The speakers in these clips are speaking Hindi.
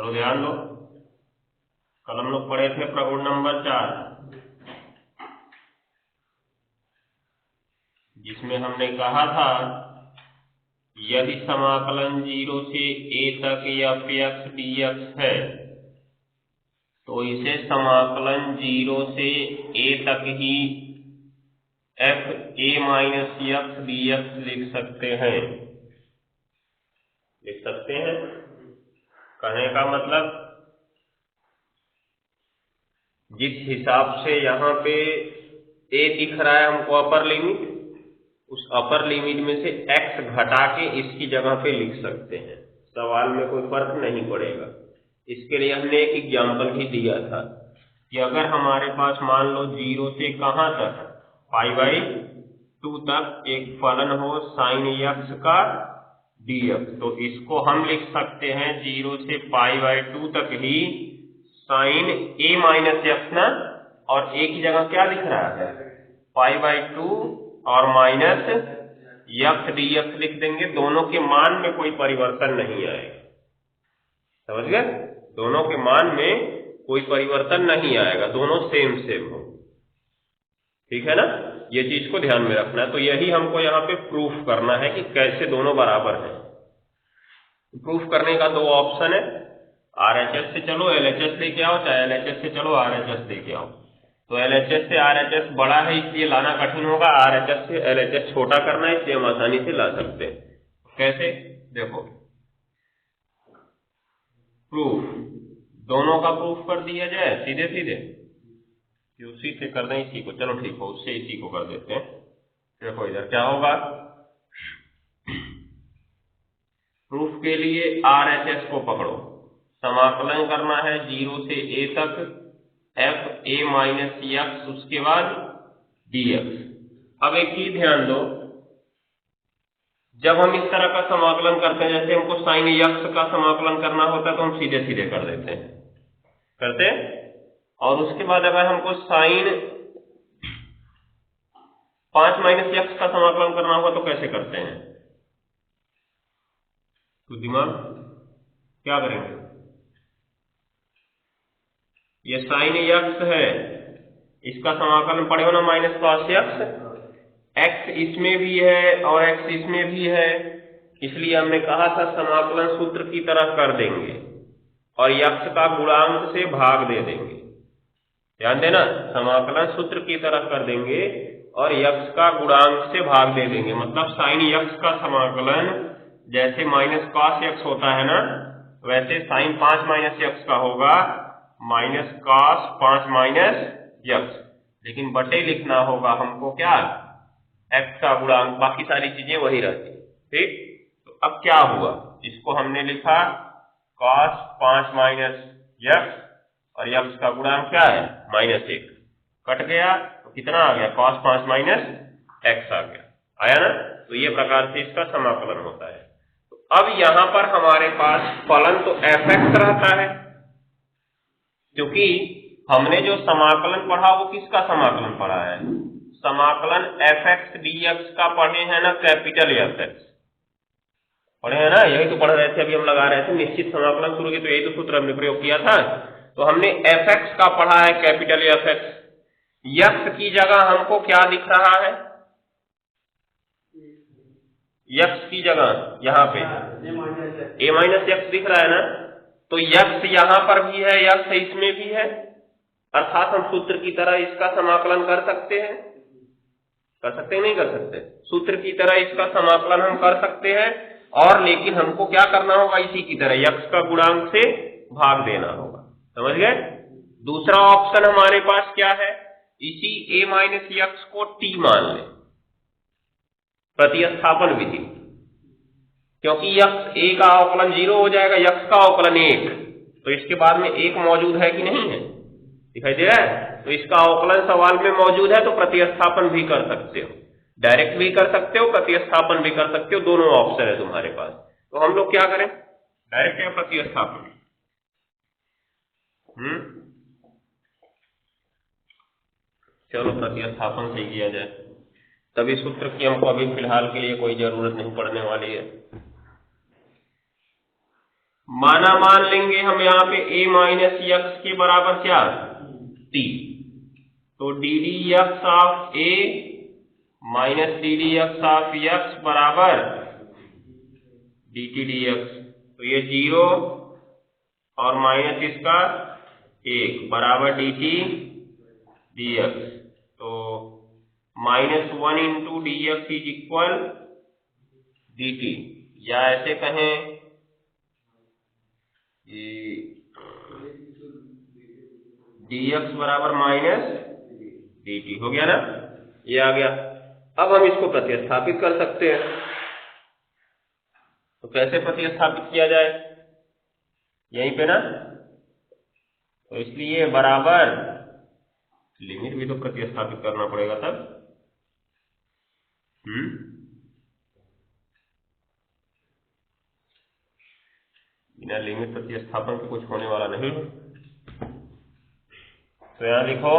तो ध्यान दो, कल हम लोग पढ़े थे प्रगुण नंबर 4, जिसमें हमने कहा था यदि समाकलन 0 से a तक f(x) dx है तो इसे समाकलन 0 से a तक ही f(a-x) dx लिख सकते हैं। कहने का मतलब जिस हिसाब से यहाँ पे a दिख रहा है हमको अपर लिमिट, उस अपर लिमिट में से x घटा के इसकी जगह पे लिख सकते हैं, सवाल में कोई फर्क नहीं पड़ेगा। इसके लिए हमने एक एग्जाम्पल भी दिया था कि अगर हमारे पास मान लो 0 से कहाँ तक π/2 तक एक फलन हो sin x का dx, तो इसको हम लिख सकते हैं 0 से π/2 तक ही sin a-x ना, और a की जगह क्या दिख रहा है π/2 और माइनस x dx लिख देंगे। दोनों के मान में कोई परिवर्तन नहीं आएगा, समझ गए? दोनों के मान में कोई परिवर्तन नहीं आएगा, दोनों सेम हो, ठीक है ना? ये चीज को ध्यान में रखना है। तो यही हमको यहाँ पे प्रूफ करना है कि कैसे दोनों बराबर हैं। प्रूफ करने का दो ऑप्शन है, RHS से चलो LHS लेके आओ, चाहे LHS से चलो RHS लेके आओ। तो LHS से RHS बड़ा है इसलिए लाना कठिन होगा, RHS से LHS छोटा करना है इसलिए हम आसानी से ला सकते हैं। कैसे? देखो, प्रूफ दोनों का प्रूफ कर दिया जाए सीधे सीधे, उसी से कर दें इसी को, चलो ठीक हो, उससे इसी को कर देते हैं। देखो इधर क्या होगा, प्रूफ के लिए RHS को पकड़ो, समाकलन करना है 0 से a तक f(a-x) उसके बाद dx। अब एक चीज ध्यान दो, जब हम इस तरह का समाकलन करते हैं, जैसे हमको sin x का समाकलन करना होता है तो हम सीधे सीधे कर देते हैं, करते हैं। और उसके बाद अगर हमको sin 5-x का समाकलन करना होगा तो कैसे करते हैं? तो दिमाग क्या करेंगे? ये sin x है, इसका समाकलन पड़ेगा ना -cos x, x इसमें भी है और x इसमें भी है, इसलिए हमने कहा था समाकलन सूत्र की तरह कर देंगे और x का गुणांक से भाग दे देंगे। ध्यान देना, समाकलन सूत्र की तरह कर देंगे और x का गुणांक से भाग दे देंगे। मतलब sin x का समाकलन जैसे -cos x होता है ना, वैसे sin 5-x का होगा -cos 5-x, लेकिन बटे लिखना होगा हमको क्या, x का गुणांक, बाकी सारी चीजें वही रहती, ठीक। तो अब क्या हुआ, इसको हमने लिखा cos 5-x और x का गुणांक क्या है -1, कट गया तो कितना आ गया, cos 5-x आ गया, आया ना? तो ये प्रकार से इसका समाकलन होता है। तो अब यहां पर हमारे पास फलन तो f(x) रहता है, क्योंकि हमने जो समाकलन पढ़ा वो किसका समाकलन पढ़ा है, समाकलन f(x) dx का पढ़े हैं ना, कैपिटल F(x) पढ़े हैं ना, यही तो पढ़ रहे थे, अभी हम लगा रहे थे निश्चित समाकलन शुरू की, तो यही तो सूत्र हमने प्रयोग किया था। तो हमने f(x) का पढ़ा है कैपिटल F(x), x की जगह हमको क्या दिख रहा है, x की जगह यहाँ पे a-x दिख रहा है ना, तो x यहाँ पर भी है, x इसमें भी है, अर्थात हम सूत्र की तरह इसका समाकलन कर सकते हैं, नहीं कर सकते? सूत्र की तरह इसका समाकलन हम कर सकते हैं, और लेकिन हमको क्या करना होगा, इसी की तरह x का गुणांक से भाग देना होगा, समझ गए? दूसरा ऑप्शन हमारे पास क्या है, इसी a-x को t मान लें, प्रतिस्थापन विधि, क्योंकि x a का अवकलन 0 हो जाएगा, x का अवकलन 1, तो इसके बाद में 1 मौजूद है कि नहीं है, दिखाई दे रहा है? तो इसका अवकलन सवाल में मौजूद है, तो प्रतिस्थापन भी कर सकते हो, डायरेक्ट भी कर सकते हो, प्रतिस्थापन भी कर सकते हो, दोनों ऑप्शन है तुम्हारे पास। तो हम लोग क्या करें, डायरेक्ट या प्रतिस्थापन? चलो प्रतिस्थापन से किया जाए, तभी सूत्र की हमको अभी फिलहाल के लिए कोई जरूरत नहीं पड़ने वाली है। माना मान लेंगे हम यहाँ पे a माइनस यक्स के बराबर क्या, t। तो D D x of a minus D D x of x बराबर डी टी डी एक्स। तो ये 0 और माइनस इसका 1 बराबर डी टी डी एक्स। तो -1 into D x is equal D T, या ऐसे कहें डी एक्स बराबर माइनस डी टी। हो गया ना, ये आ गया। अब हम इसको प्रतिस्थापित कर सकते हैं। तो कैसे प्रतिस्थापित किया जाए, यहीं पे ना। तो इसलिए बराबर लिमिट भी तो प्रतिस्थापित करना पड़ेगा तब। बिना लिमिट प्रतिस्थापन के कुछ होने वाला नहीं। तो यहां लिखो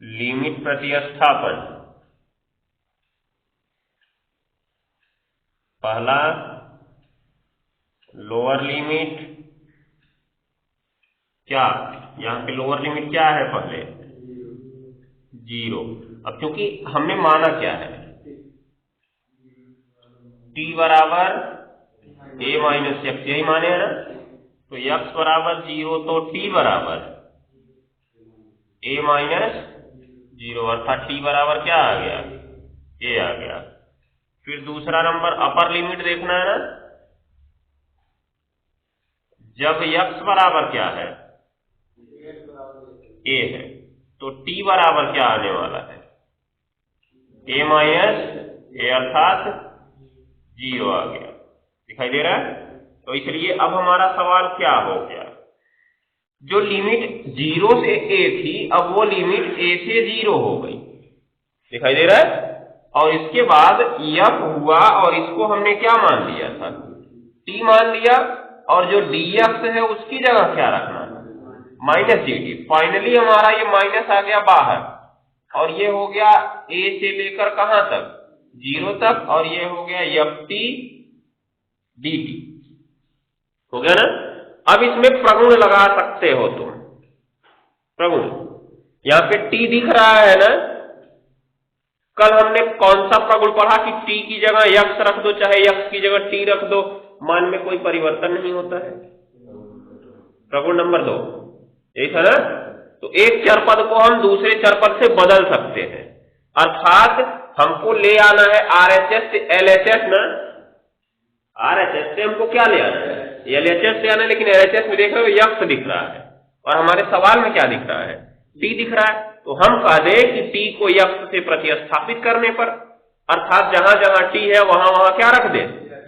लिमिट प्रतिस्थापन। पहला लोअर लिमिट क्या, यहां पे लोअर लिमिट क्या है, पहले 0। अब क्योंकि हमने माना क्या है, t बराबर a माइनस एक्स, यही माने है ना। तो x बराबर 0 तो t बराबर a माइनस 0, अर्थात t बराबर क्या आ गया, a आ गया। फिर दूसरा नंबर अपर लिमिट देखना है ना। जब x बराबर क्या है, a है, तो t बराबर क्या आने वाला है, a माइनस a, अर्थात 0 आ गया। दिखाई दे रहा है। तो इसलिए अब हमारा सवाल क्या हो गया, जो लिमिट 0 से a थी, अब वो लिमिट a से 0 हो गई। दिखाई दे रहा है। और इसके बाद f हुआ, और इसको हमने क्या मान लिया था, t मान लिया, और जो dx है उसकी जगह क्या रखना है, माइनस dt। फाइनली हमारा ये माइनस आ गया बाहर, और ये हो गया a से लेकर कहां तक, 0 तक, और ये हो गया ft dt। हो गया ना। अब इसमें प्रगुण लगा सकते हो तुम, प्रगुण। यहां पे t दिख रहा है ना। कल हमने कौन सा प्रगुण पढ़ा कि t की जगह x रख दो, चाहे x की जगह t रख दो, मान में कोई परिवर्तन नहीं होता है। प्रगुण नंबर 2 यही था ना। तो एक चरपद को हम दूसरे चरपद से बदल सकते हैं, अर्थात हमको ले आना है RHS से LHS ना। RHS से हमको क्या ले आना है, LHS से आना है, लेकिन LHS में देख रहे हो x दिख रहा है, और हमारे सवाल में क्या दिख रहा है, t दिख रहा है। तो हम कह दें कि t को x से प्रतिस्थापित करने पर, अर्थात जहां जहां t है वहां वहां क्या रख दे,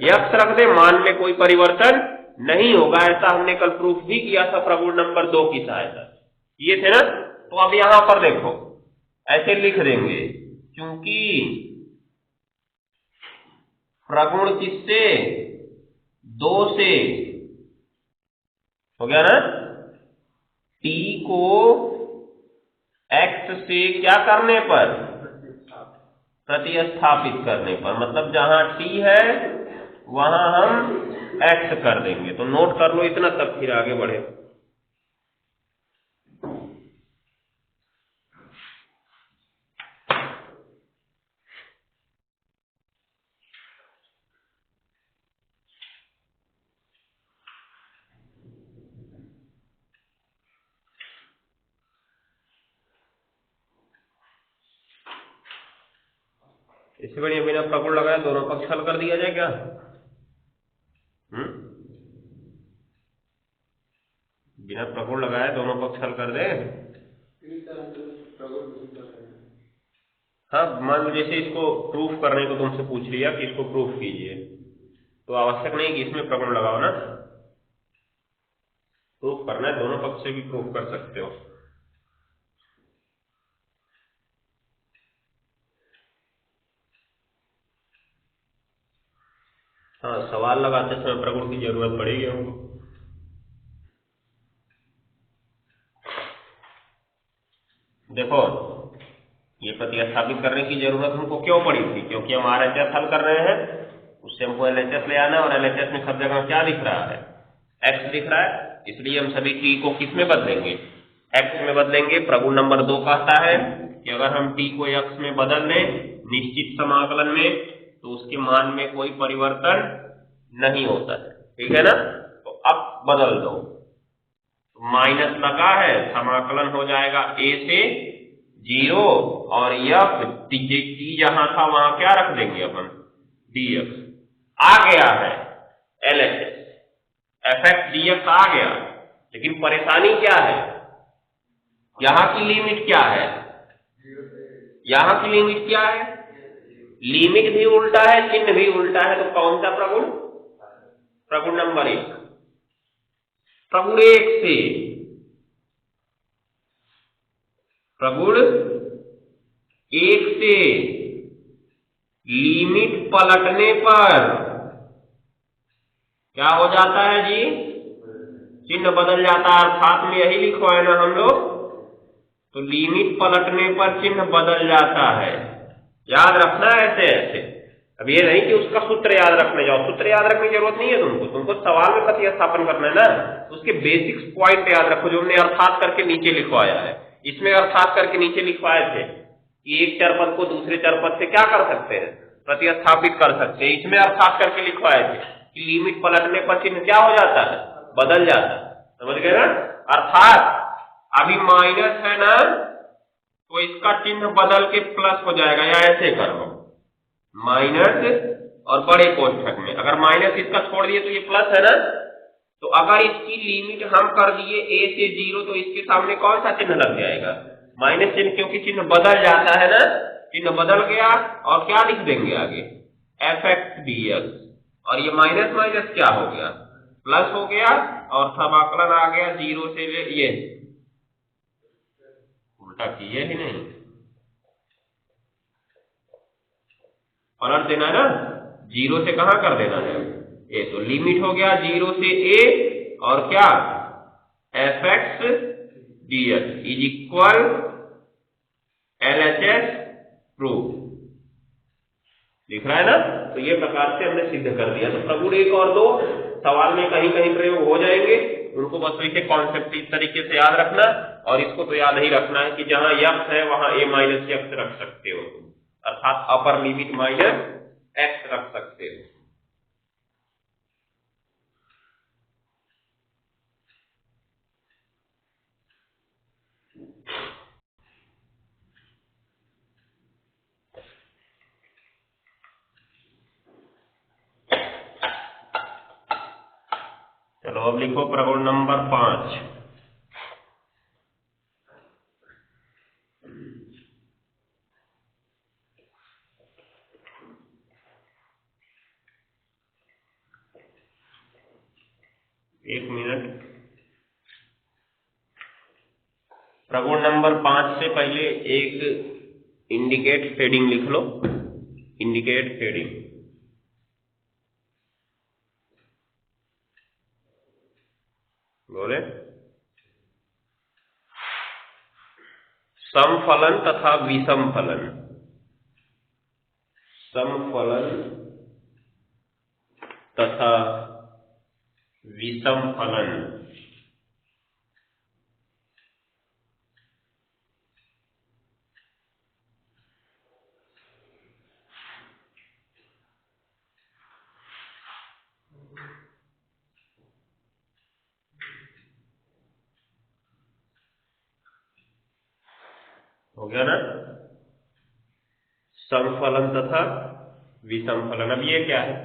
x रख दे, मान में कोई परिवर्तन नहीं होगा। ऐसा हमने कल प्रूफ भी किया था प्रगुण नंबर 2 की सहायता, ये थे ना। तो अब यहां पर देखो ऐसे लिख देंगे, क्योंकि प्रगुण किससे, 2 से, हो गया ना। t को x से क्या करने पर, प्रतिस्थापित करने पर, मतलब जहां t है वहां हम x कर देंगे। तो नोट कर लो इतना, तब फिर आगे बढ़े। इससे बढ़िया बिना प्रगुण लगाए दोनों पक्ष हल कर दिया जाए क्या। बिना प्रगुण लगाए दोनों पक्ष हल कर दे। हाँ, मान लो जैसे इसको प्रूफ करने को तुमसे पूछ लिया कि इसको प्रूफ कीजिए, तो आवश्यक नहीं कि इसमें प्रगुण लगाओ ना। प्रूफ करना है, दोनों पक्ष से भी प्रूफ कर सकते हो। हाँ, सवाल लगाते समय प्रगुण की जरूरत पड़ेगी हमको। देखो, ये प्रतिस्थापित करने की जरूरत हमको क्यों पड़ी थी, क्योंकि हम RHS हल कर रहे हैं, उससे हमको LHS ले आना, और LHS में सब जगह क्या दिख रहा है, x दिख रहा है, इसलिए हम सभी t को किस में बदलेंगे, x में बदलेंगे। प्रगुण नंबर 2 कहता है कि अगर हम t को x में बदल दें निश्चित समाकलन में तो उसके मान में कोई परिवर्तन नहीं होता है, ठीक है ना। तो अब बदल दो, माइनस लगा है, समाकलन हो जाएगा a से 0 और f t जहां था वहां क्या रख देंगे अपन, dx। आ गया है LHS, fx dx आ गया, लेकिन परेशानी क्या है, यहां की लिमिट क्या है, यहां की लिमिट क्या है, लिमिट भी उल्टा है, चिन्ह भी उल्टा है। तो कौन सा प्रगुण, प्रगुण नंबर 1, प्रगुण 1 से, प्रगुण 1 से लिमिट पलटने पर क्या हो जाता है जी, चिन्ह बदल जाता है, अर्थात में यही लिखो है ना हम लोग, तो लिमिट पलटने पर चिन्ह बदल जाता है। याद रखना है ऐसे ऐसे, अब ये नहीं कि उसका सूत्र याद रखने जाओ, सूत्र याद रखने की जरूरत नहीं है तुमको सवाल में प्रतिस्थापन करना है ना, तो उसके बेसिक्स पॉइंट याद रखो जो हमने अर्थात करके नीचे लिखवाया है। इसमें अर्थात करके नीचे लिखवाए थे कि एक चर पद को दूसरे चर पद से क्या कर सकते हैं, प्रतिस्थापित कर सकते हैं। इसमें अर्थात करके लिखवाए थे कि लिमिट पलटने पर चिन्ह क्या हो जाता है, बदल जाता है, समझ गए ना। अर्थात अभी माइनस है ना, तो इसका चिन्ह बदल के प्लस हो जाएगा, या ऐसे कर लो माइनस और बड़े कोष्ठक में, अगर माइनस इसका छोड़ दिए तो ये प्लस है ना, तो अगर इसकी लिमिट हम कर दिए a से 0 तो इसके सामने कौन सा चिन्ह लग जाएगा, माइनस चिन्ह, क्योंकि चिन्ह बदल जाता है ना, चिन्ह बदल गया और क्या लिख देंगे आगे, fx dx, और ये माइनस माइनस क्या हो गया, प्लस हो गया, और समाकलन आ गया 0 से ले, ये उल्टा किए ही नहीं, पलट देना है ना, 0 से कहां कर देना है a, तो लिमिट हो गया 0 से a और क्या fx dx is equal LHS proof, दिख रहा है ना। तो ये प्रकार से हमने सिद्ध कर दिया। तो प्रगुण 1 और 2 सवाल में कहीं कहीं प्रयोग हो जाएंगे, उनको बस वैसे कॉन्सेप्ट इस तरीके से याद रखना, और इसको तो याद ही रखना है कि जहां x है वहां a माइनस x रख सकते हो तुम, अर्थात अपर लिमिट माइनस x रख सकते हो। चलो अब लिखो प्रगुण नंबर 5। एक मिनट, प्रगुण नंबर 5 से पहले एक इंडिकेट हेडिंग लिख लो, इंडिकेट हेडिंग, बोले समफलन तथा विषम फलन, समफलन तथा विषम फलन। हो गया ना, समफलन तथा विषम फलन। अब ये क्या है,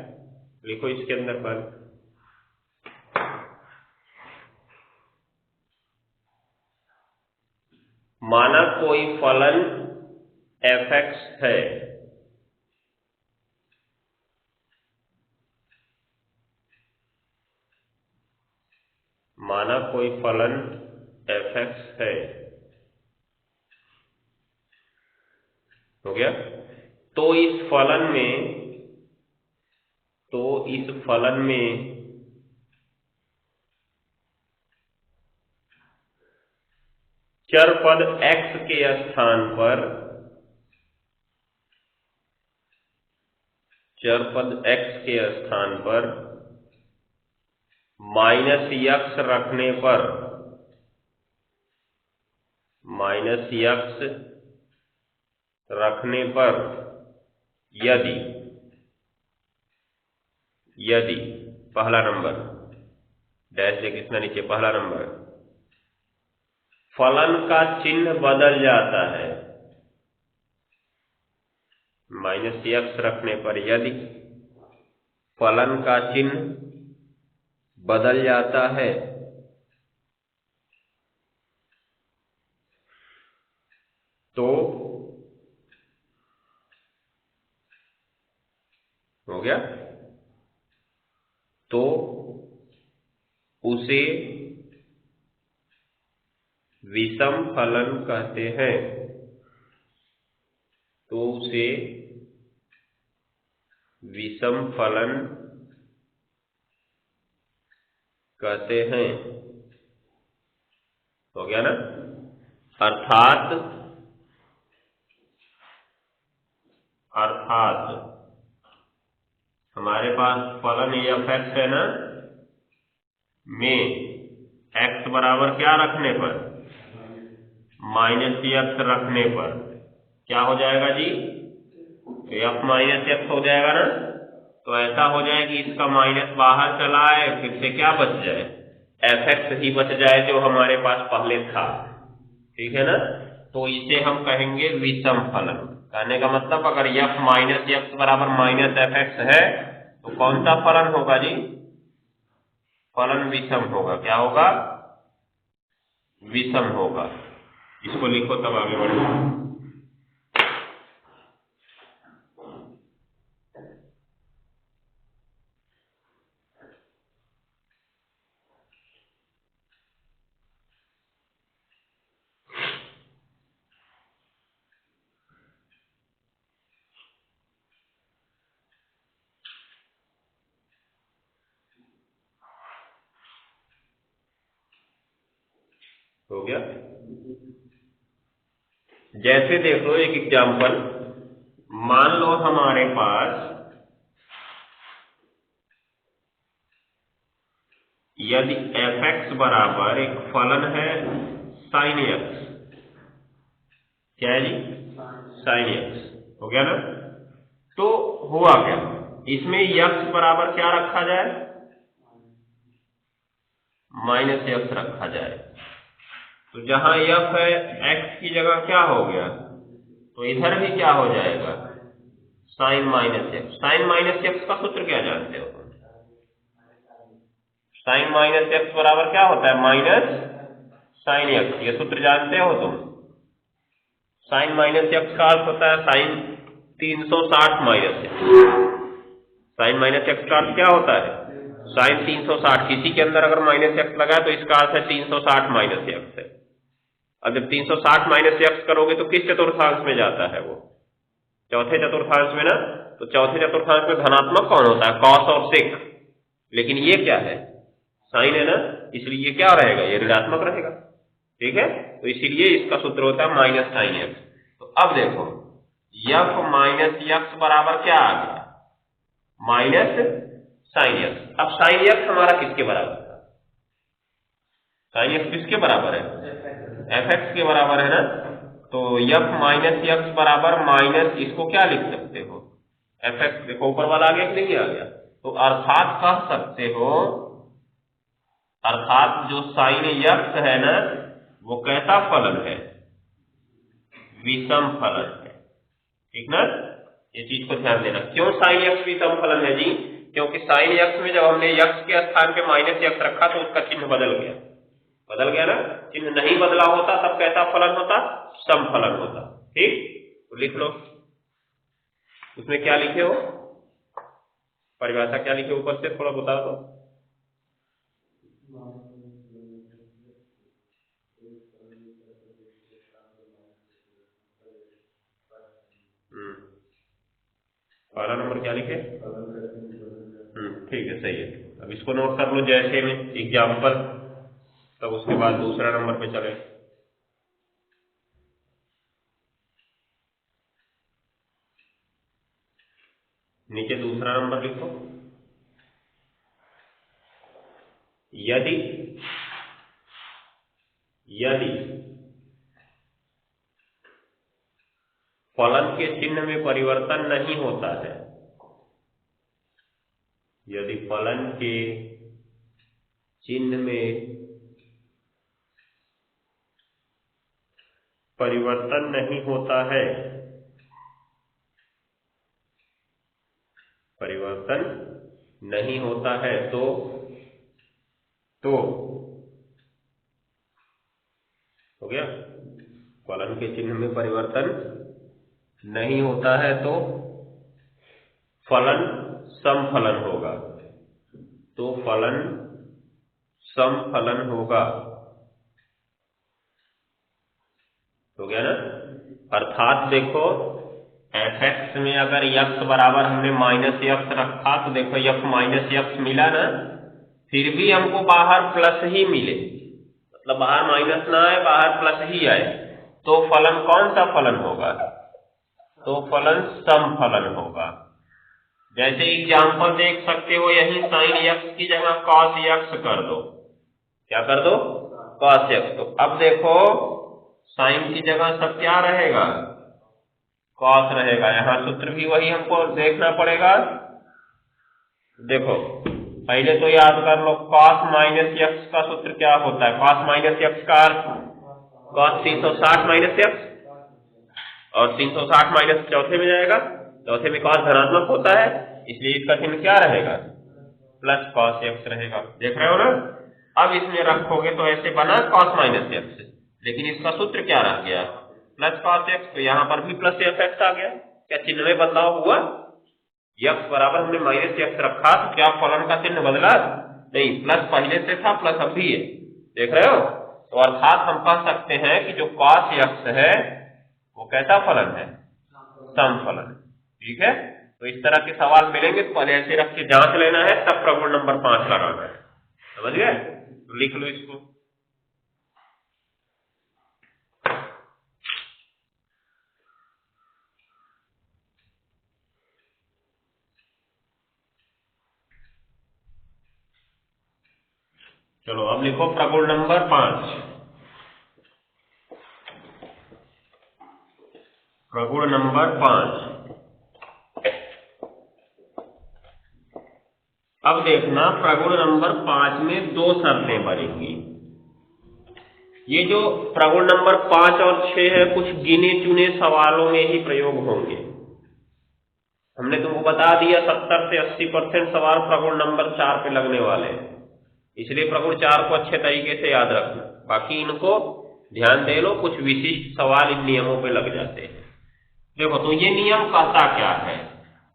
लिखो इसके अंदर पर, माना कोई फलन fx है, माना कोई फलन fx है, हो गया। तो इस फलन में चर पद x के स्थान पर, चर पद x के स्थान पर माइनस यक्स रखने पर, माइनस यक्स रखने पर यदि, यदि पहला नंबर डैश से कितना नीचे, पहला नंबर फलन का चिन्ह बदल जाता है, माइनस यक्स रखने पर यदि फलन का चिन्ह बदल जाता है तो हो गया, तो उसे विषम फलन कहते हैं, तो उसे विषम फलन कहते हैं। हो गया ना। अर्थात हमारे पास फलन f(x) है ना, में x बराबर क्या रखने पर, माइनस x रखने पर क्या हो जाएगा जी, f माइनस x हो जाएगा ना। तो ऐसा हो जाए कि इसका माइनस बाहर चला आए, फिर से क्या बच जाए, fx ही बच जाए जो हमारे पास पहले था, ठीक है ना। तो इसे हम कहेंगे विषम फलन। कहने का मतलब अगर f माइनस x बराबर माइनस fx है तो कौन सा फलन होगा जी, फलन विषम होगा। क्या होगा, विषम होगा। इसको लिखो तब आगे बढ़ो। हो गया। जैसे देख लो एक एग्जांपल, मान लो हमारे पास यदि f(x) बराबर एक फलन है sin x, क्या है जी, sin x। हो गया ना। तो हुआ क्या, इसमें x बराबर क्या रखा जाए, माइनस x रखा जाए। तो जहां f है x की जगह क्या हो गया, तो इधर भी क्या हो जाएगा, sine minus x। Sine minus x का सूत्र क्या जानते हो, साइन माइनस x बराबर क्या होता है, माइनस साइन x। ये सूत्र जानते हो तुम। साइन माइनस x का अर्थ होता है sine 360 minus x। Sine minus x का अर्थ क्या होता है, साइन 360। किसी के अंदर अगर माइनस x लगा है तो इसका अर्थ है 360 माइनस x है। अब जब 360 माइनस x करोगे तो किस चतुर्थांश में जाता है वो, चौथे चतुर्थांश में ना। तो चौथे चतुर्थांश में धनात्मक कौन होता है, कॉस और सेक। लेकिन ये क्या है, साइन है ना, इसलिए ये क्या रहेगा, ये ऋणात्मक रहेगा, ठीक है। तो इसीलिए इसका सूत्र होता है माइनस साइन एक्स। तो अब देखो f माइनस x बराबर क्या आ गया, माइनस साइन एक्स। अब साइन एक्स हमारा किसके बराबर था, साइन एक्स किसके बराबर है, fx के बराबर है ना। तो f माइनस x बराबर माइनस, इसको क्या लिख सकते हो, fx। देखो ऊपर वाला आ गया कि नहीं आ गया। तो अर्थात कह सकते हो, अर्थात जो साइन x है ना वो कैसा फलन है, विषम फलन है, ठीक ना। ये चीज को ध्यान देना। क्यों साइन x विषम फलन है जी, क्योंकि साइन x में जब हमने x के स्थान पे माइनस x रखा तो उसका चिन्ह बदल गया, बदल गया ना। चिन्ह नहीं बदला होता तब कैसा फलन होता, सम फलन होता, ठीक। तो लिख लो, उसमें क्या लिखे हो, परिभाषा क्या लिखे ऊपर से थोड़ा बता दो। पहला नंबर क्या लिखे, ठीक है, सही है। अब इसको नोट कर लो जैसे में एग्जाम्पल, तब उसके बाद दूसरा नंबर पे चले। नीचे दूसरा नंबर लिखो। यदि फलन के चिन्ह में परिवर्तन नहीं होता है, यदि फलन के चिन्ह में परिवर्तन नहीं होता है, परिवर्तन नहीं होता है तो हो गया। फलन के चिन्ह में परिवर्तन नहीं होता है तो फलन समफलन होगा, तो फलन समफलन होगा, हो गया ना। अर्थात देखो fx में अगर x बराबर हमने माइनस x रखा तो देखो f माइनस x मिला ना, फिर भी हमको बाहर प्लस ही मिले, मतलब बाहर माइनस ना आए बाहर प्लस ही आए, तो फलन कौन सा फलन होगा, तो फलन समफलन होगा। जैसे एग्जाम्पल देख सकते हो, यही साइन x की जगह cos x कर दो, क्या कर दो, cos x। तो अब देखो साइन की जगह सब क्या रहेगा, cos रहेगा। यहाँ सूत्र भी वही हमको देखना पड़ेगा। देखो पहले तो याद कर लो, cos माइनस x का सूत्र क्या होता है, cos माइनस x का cos 360 माइनस x, और 360 माइनस चौथे में जाएगा, चौथे में cos धनात्मक होता है, इसलिए इसका चिन्ह क्या रहेगा, प्लस cos x रहेगा। देख रहे हो ना। अब इसमें रखोगे तो ऐसे बना cos माइनस x, लेकिन इसका सूत्र क्या रह गया, प्लस cos x, तो यहाँ पर भी प्लस fx आ गया। क्या चिन्ह में बदलाव हुआ, x बराबर हमने माइनस x रखा तो क्या फलन का चिन्ह बदला, नहीं, प्लस पहले से था प्लस अब भी है, देख रहे हो। तो अर्थात हम कह सकते हैं कि जो cos x है वो कैसा फलन है, समफलन। ठीक है, तो इस तरह के सवाल मिलेंगे तो पहले ऐसे रख के जांच लेना है, तब प्रगुण नंबर 5 लगाना है, समझ गए। तो लिख लो इसको। चलो अब लिखो प्रगुण नंबर 5। प्रगुण नंबर 5। अब देखना प्रगुण नंबर 5 में 2 शर्तें बनेंगी। ये जो प्रगुण नंबर 5 और 6 है, कुछ गिने चुने सवालों में ही प्रयोग होंगे। हमने तुमको बता दिया 70 से 80% सवाल प्रगुण नंबर 4 पे लगने वाले हैं, इसलिए प्रगुण 4 को अच्छे तरीके से याद रखना, बाकी इनको ध्यान दे लो, कुछ विशिष्ट सवाल इन नियमों पे लग जाते हैं। देखो तो ये नियम कहता क्या है,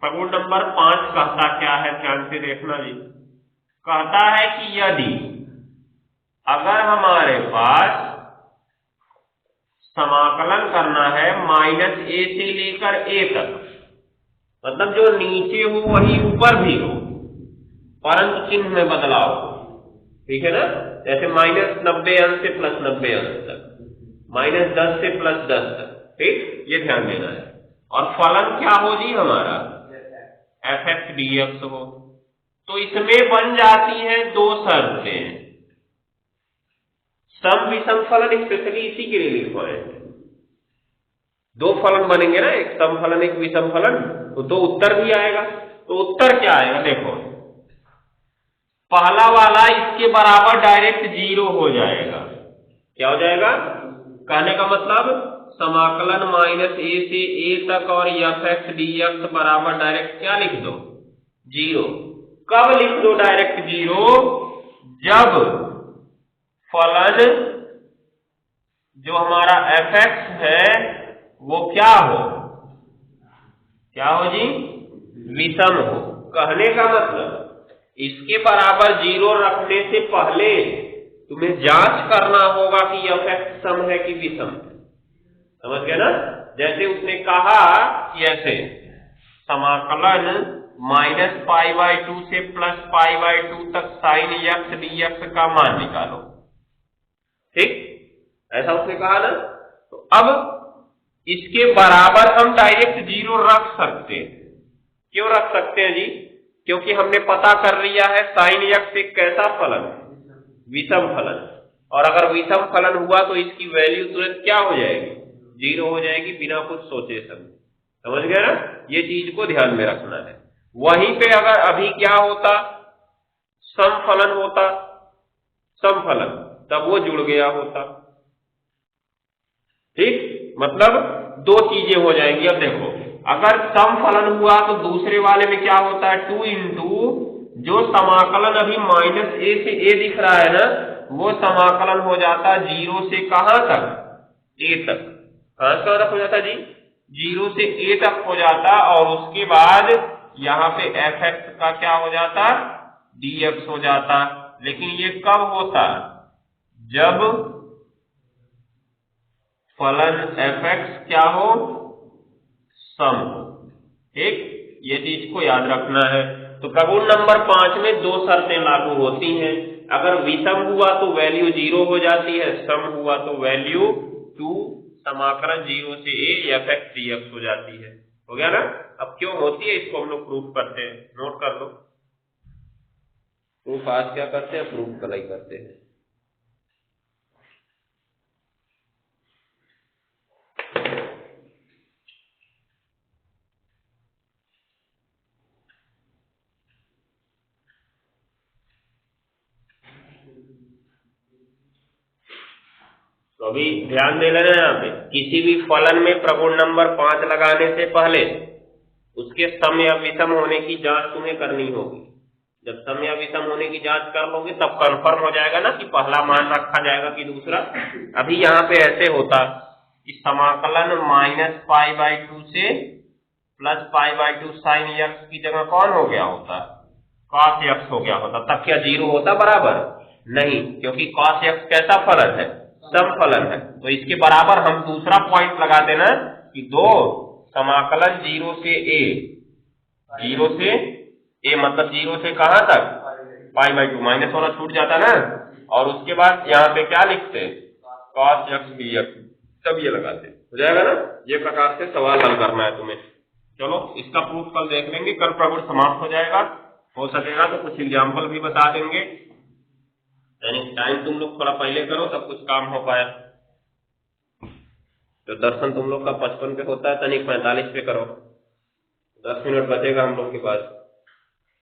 प्रगुण नंबर 5 कहता क्या है, ध्यान से देखना जी। कहता है कि यदि अगर हमारे पास समाकलन करना है माइनस a से लेकर a तक, मतलब जो नीचे हो वही ऊपर भी हो, परंतु चिन्ह में बदलाव हो, ठीक है ना। जैसे माइनस 90 अंश से प्लस 90 अंश तक, माइनस 10 से प्लस 10 तक, ठीक, ये ध्यान देना है। और फलन क्या हो जी हमारा, fx dx हो। तो इसमें बन जाती है 2 शर्तें। सम विषम फलन स्पेशली इसी के लिए लिखो है, 2 फलन बनेंगे ना, एक सम फलन एक विषम फलन, तो 2 उत्तर भी आएगा। तो उत्तर क्या आएगा, देखो पहला वाला इसके बराबर डायरेक्ट 0 हो जाएगा। क्या हो जाएगा, कहने का मतलब समाकलन माइनस a से a तक और fx dx बराबर डायरेक्ट क्या लिख दो, 0। कब लिख दो डायरेक्ट 0, जब फलन जो हमारा fx है वो क्या हो, क्या हो जी, विषम हो। कहने का मतलब इसके बराबर 0 रखने से पहले तुम्हें जांच करना होगा कि fx सम है कि विषम, समझ गए ना। जैसे उसने कहा कि ऐसे समाकलन माइनस π/2 से प्लस π/2 तक साइन x dx का मान निकालो, ठीक, ऐसा उसने कहा ना। तो अब इसके बराबर हम डायरेक्ट 0 रख सकते हैं। क्यों रख सकते हैं जी, क्योंकि हमने पता कर लिया है साइन x एक कैसा फलन है, विषम फलन, और अगर विषम फलन हुआ तो इसकी वैल्यू तुरंत क्या हो जाएगी, 0 हो जाएगी, बिना कुछ सोचे समझ गए ना। ये चीज को ध्यान में रखना है। वहीं पे अगर अभी क्या होता, समफलन होता, समफलन, तब वो जुड़ गया होता। ठीक, मतलब दो चीजें हो जाएंगी। अब देखो, अगर समफलन हुआ तो दूसरे वाले में क्या होता है, 2 इंटू जो समाकलन अभी -a से a दिख रहा है ना, वो समाकलन हो जाता 0 से कहां तक, a तक। कहां से कहां तक हो जाता जी, 0 से a तक हो जाता, और उसके बाद यहाँ पे fx का क्या हो जाता, dx हो जाता। लेकिन ये कब होता, जब फलन fx क्या हो, सम हो। ठीक, ये चीज को याद रखना है। तो प्रगुण नंबर 5 में दो शर्तें लागू होती हैं। अगर विषम हुआ तो वैल्यू 0 हो जाती है, सम हुआ तो वैल्यू 2 समाकलन 0 से a fx dx हो जाती है। हो गया ना। अब क्यों होती है इसको हम लोग प्रूफ करते हैं, नोट कर लो। प्रूफ आज क्या करते हैं, प्रूफ कल ही करते हैं। तो अभी ध्यान दे लेना यहाँ पे, किसी भी फलन में प्रगुण नंबर 5 लगाने से पहले उसके सम या विषम होने की जांच तुम्हें करनी होगी। जब सम या विषम होने की जांच कर लोगे तब कंफर्म हो जाएगा ना कि पहला मान रखा जाएगा कि दूसरा। अभी यहाँ पे ऐसे होता कि समाकलन -π/2 से +π/2 sin x की जगह कौन हो गया होता, cos x हो गया होता। तब क्या 0 होता बराबर, नहीं, क्योंकि cos x कैसा फलन है, समफलन है। तो इसके बराबर हम दूसरा पॉइंट लगा देना कि दो समाकलन 0 से a, 0 से a मतलब 0 से कहां तक, π/2, माइनस वाला छूट जाता ना, और उसके बाद यहाँ पे क्या लिखते, cos x dx, तब ये लगाते, हो जाएगा ना। ये प्रकार से सवाल हल करना है तुम्हें। चलो इसका प्रूफ कल देख लेंगे, कल प्रगुण समाप्त हो जाएगा। हो सकेगा तो कुछ एग्जाम्पल भी बता देंगे, यानी टाइम तुम लोग थोड़ा पहले करो तब कुछ काम हो पाए। तो दर्शन तुम लोग का 55 पे होता है, तनिक 45 पे करो, 10 मिनट बचेगा हम लोग के पास।